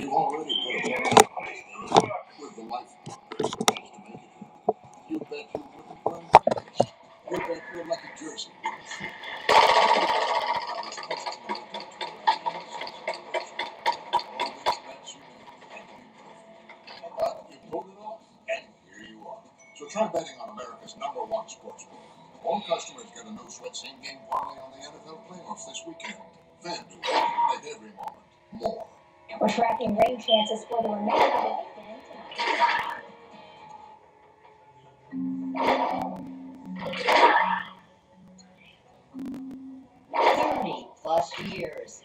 You've already put a lot of with the life just to make it happen. You bet you wouldn't run fast. You bet you're like a jersey. So try betting on America's #1 sports book. All customers get a no sweat same game parlay on the NFL playoffs this weekend. FanDuel, make every moment more. We're tracking rain chances for the remainder of the weekend tonight. 30+ years,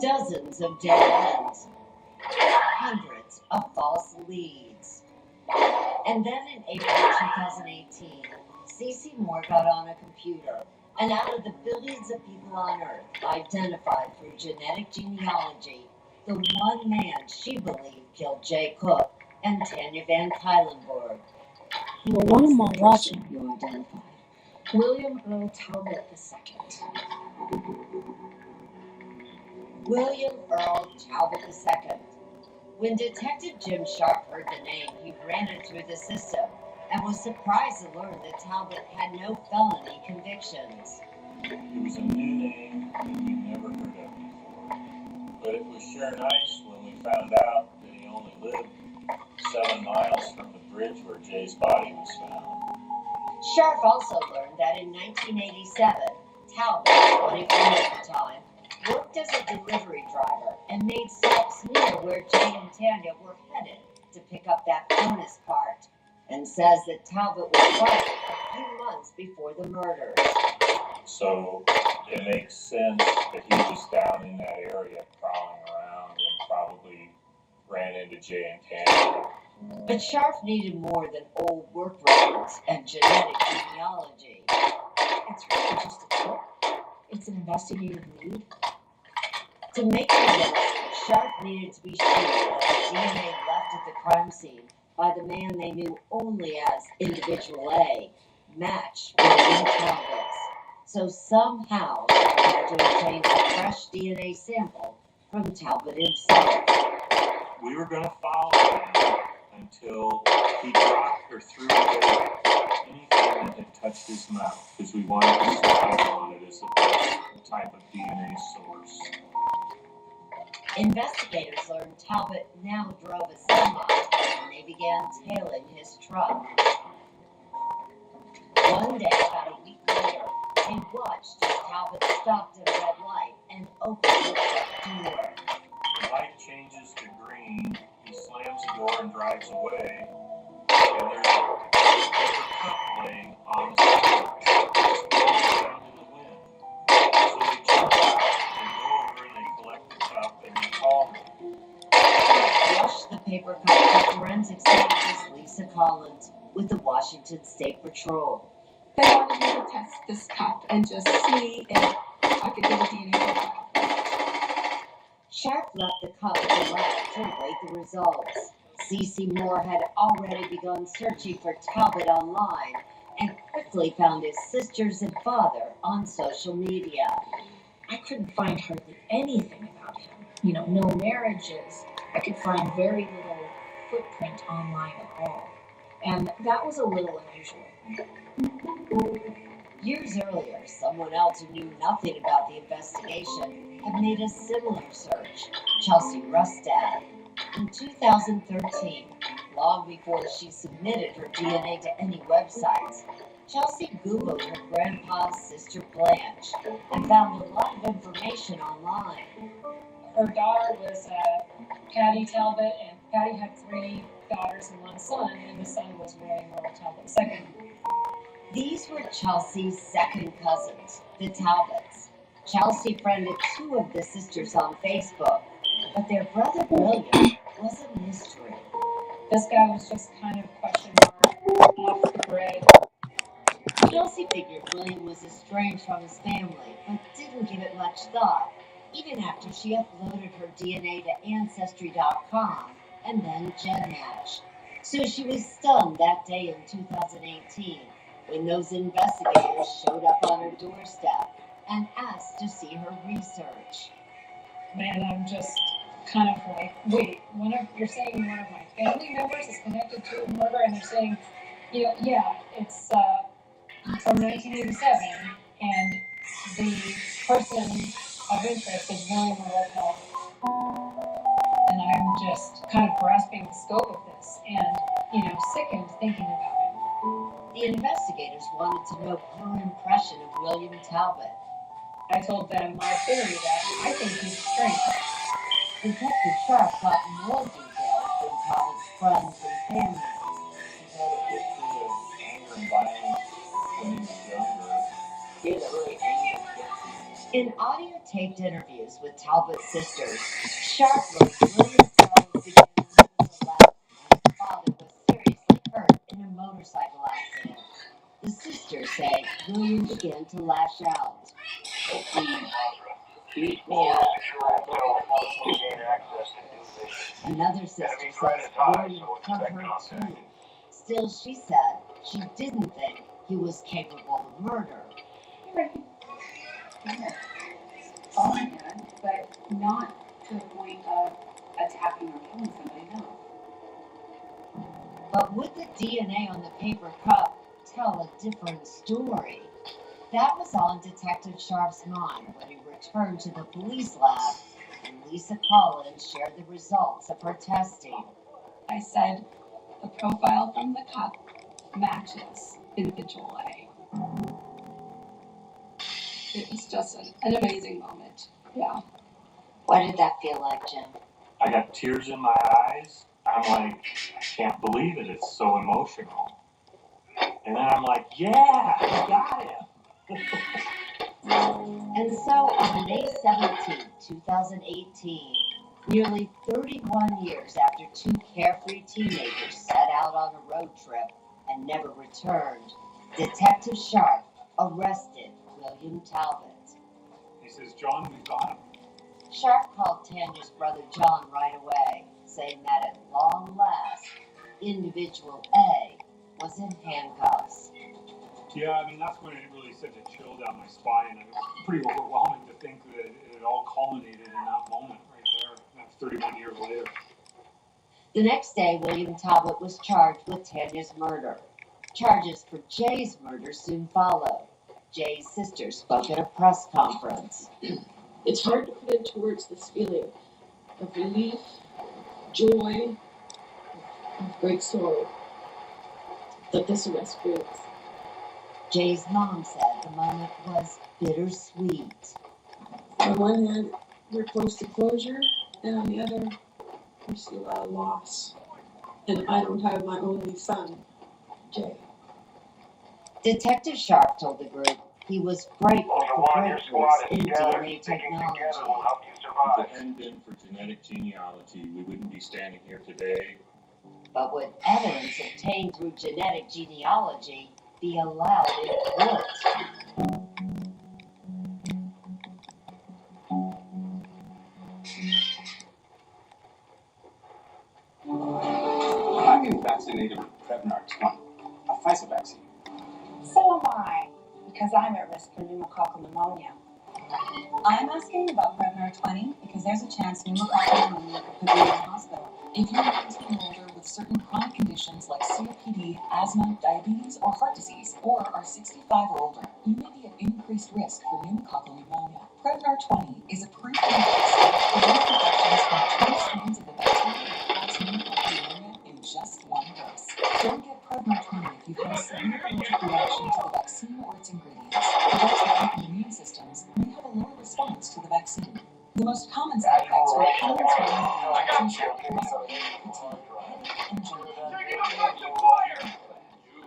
dozens of dead ends, hundreds of false leads. And then in April 2018, C.C. Moore got on a computer, and out of the billions of people on Earth identified through genetic genealogy, the one man she believed killed Jay Cook and Tanya Van Cuylenborg. Well, what am I watching? You identified William Earl Talbot II. William Earl Talbot II. When Detective Jim Sharp heard the name, he ran it through the system and was surprised to learn that Talbot had no felony convictions. It was a new name that we'd never heard of before. But it was sure nice when we found out that he only lived 7 miles from the bridge where Jay's body was found. Sharp also learned that in 1987, Talbot, 24 at the time, worked as a delivery driver and made stops near where Jay and Tanya were headed to pick up that bonus part, and says that Talbot was fired a few months before the murders. So it makes sense that he was down in that area prowling around and probably ran into Jay and Tanya. But Sharp needed more than old work records and genetic genealogy. It's really just a tip. It's an investigative lead. To make it work, Sharp needed to be sure that the DNA left at the crime scene by the man they knew only as Individual A matched William Talbot's. So somehow they had to obtain a fresh DNA sample from Talbot himself. We were going to follow him until he dropped or threw away anything that had touched his mouth, because we wanted to survive on it as the best type of DNA source. Investigators learned Talbot now drove a semi, and they began tailing his truck. One day, about a week later, they watched as Talbot stopped at a red light and opened the truck door. The light changes to green, he slams the door and drives away, and there's a paper cup laying on the floor. It's blowing around in the wind. So they jump out and go over and they collect the cup and they call me. Rushed the paper cup to forensic scientist Lisa Collins with the Washington State Patrol. They wanted me to test this cup and just see if I could get a DNA profile. Sharp left the cup in the lab to await the results. C.C. Moore had already begun searching for Talbot online and quickly found his sisters and father on social media. I couldn't find hardly anything about him. No marriages. I could find very little footprint online at all. And that was a little unusual. Years earlier, someone else who knew nothing about the investigation had made a similar search, Chelsea Rustad. In 2013, long before she submitted her DNA to any websites, Chelsea Googled her grandpa's sister Blanche and found a lot of information online. Her daughter was Patty Talbot, and Patty had 3 daughters and 1 son, and the son was William Earl Talbot II. These were Chelsea's second cousins, the Talbots. Chelsea friended 2 of the sisters on Facebook, but their brother William was a mystery. This guy was just kind of question mark, off the grid. Chelsea figured William was estranged from his family, but didn't give it much thought, even after she uploaded her DNA to Ancestry.com and then GenMatch. So she was stunned that day in 2018 when those investigators showed up on her doorstep and asked to see her research. Man, I'm just kind of like, wait, you're saying one of my family members is connected to a murder, and they're saying, yeah, it's from 1987, and the person of interest is William Talbot. And I'm just kind of grasping the scope of this and, sickened thinking about it. The investigators wanted to know her impression of William Talbot. I told them my theory that I think he's strange. Detective Sharp got more details than Talbot's friends and family. He had a history of anger and violence when he was younger. He had a really angry history. In audio-taped interviews with Talbot's sisters, Sharp wrote William Talbot began under the left and his father was seriously hurt in a motorcycle accident. The sisters say William began to lash out. Another sister says William cut her too. Still, she said she didn't think he was capable of murder. Fine, but not to the point of attacking or killing somebody, no. But would the DNA on the paper cup tell a different story? That was on Detective Sharp's mind when he returned to the police lab and Lisa Collins shared the results of her testing. I said, the profile from the cup matches individual A. It was just an amazing moment. Yeah. What did that feel like, Jim? I got tears in my eyes. I'm like, I can't believe it. It's so emotional. And then I'm like, yeah, I got him. And so on May 17, 2018, nearly 31 years after two carefree teenagers set out on a road trip and never returned, Detective Sharp arrested William Talbot. He says, John, we got him. Sharp called Tanya's brother John right away, saying that at long last, individual A was in handcuffs. Yeah, I mean, that's when it really sent a chill down my spine. It was pretty overwhelming to think that it all culminated in that moment right there. That's 31 years later. The next day, William Talbot was charged with Tanya's murder. Charges for Jay's murder soon followed. Jay's sister spoke at a press conference. It's hard to put into words this feeling of relief, joy, of great sorrow that this arrest brings. Jay's mom said the moment was bittersweet. On one hand, we're close to closure, and on the other, we see a lot of loss. And I don't have my only son, Jay. Detective Sharp told the group he was grateful for breakthroughs in DNA technology. If it hadn't been for genetic genealogy, we wouldn't be standing here today. But would evidence obtained through genetic genealogy be allowed in court? I'm being vaccinated with Prevnar 20, a Pfizer vaccine. So am I, because I'm at risk for pneumococcal pneumonia. I'm asking about Prevnar 20 because there's a chance pneumococcal pneumonia could put me in the hospital. If you're 19 or older with certain chronic conditions like COPD, asthma, diabetes, or heart disease, or are 65 or older, you may be at increased risk for pneumococcal pneumonia. Prevnar 20 is approved for use to prevent infections from 2 strains of the bacteria that cause pneumococcal pneumonia in just one dose. Don't get Prevnar 20 if you've had a severe allergic reaction to the vaccine or its ingredients. Adults with weakened immune systems may have a lower response to the vaccine. The most common side effects are pain and swelling of the injection site, muscle pain, fatigue, headache, and joint pain.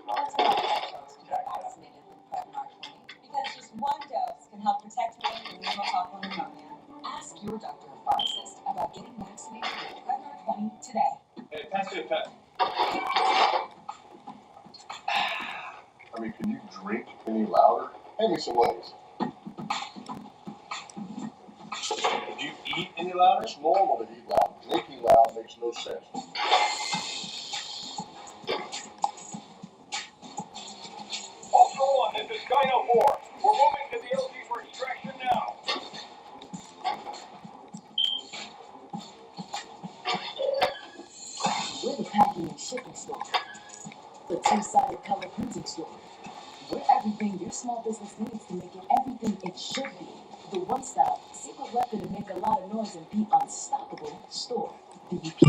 That's why I chose to get vaccinated with Prevnar 20, because just one dose can help protect me from pneumococcal pneumonia. Ask your doctor or pharmacist about getting vaccinated with Prevnar 20 today. Hey, pass me a pen. I mean, can you drink any louder? Hand me some ways. Did you eat any louder? It's normal to eat loud. Drinking loud makes no sense. Ultra One, this is Dino 4. We're moving to the LG for extraction now. graphics store, the two-sided color printing store. We're everything your small business needs to make it everything it should be. The one-stop, secret weapon to make a lot of noise and be unstoppable store. The UPS